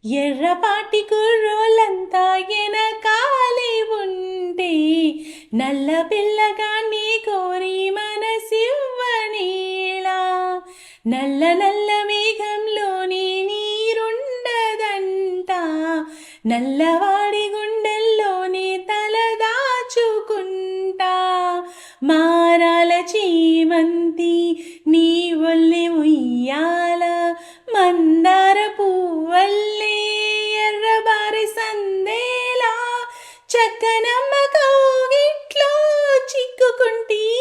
ఎర్రపాటి కుర్రోళ్ళంతా ఎనకాలి ఉంటే నల్ల పిల్లగాన్ని కోరి మనసివ్వనీలా. నల్ల నల్ల మేఘంలోని నీరుండదంట, నల్లవాడి గుండెల్లోని తల దాచుకుంటా. మారాల చీమంతి నీ ఒళ్ళె ఉయ్యాల, మందార పువ్వల్లే ఎర్రబారి సందేలా. చక్కనమ్మ కౌగిట్లో చిక్కుకుంటీ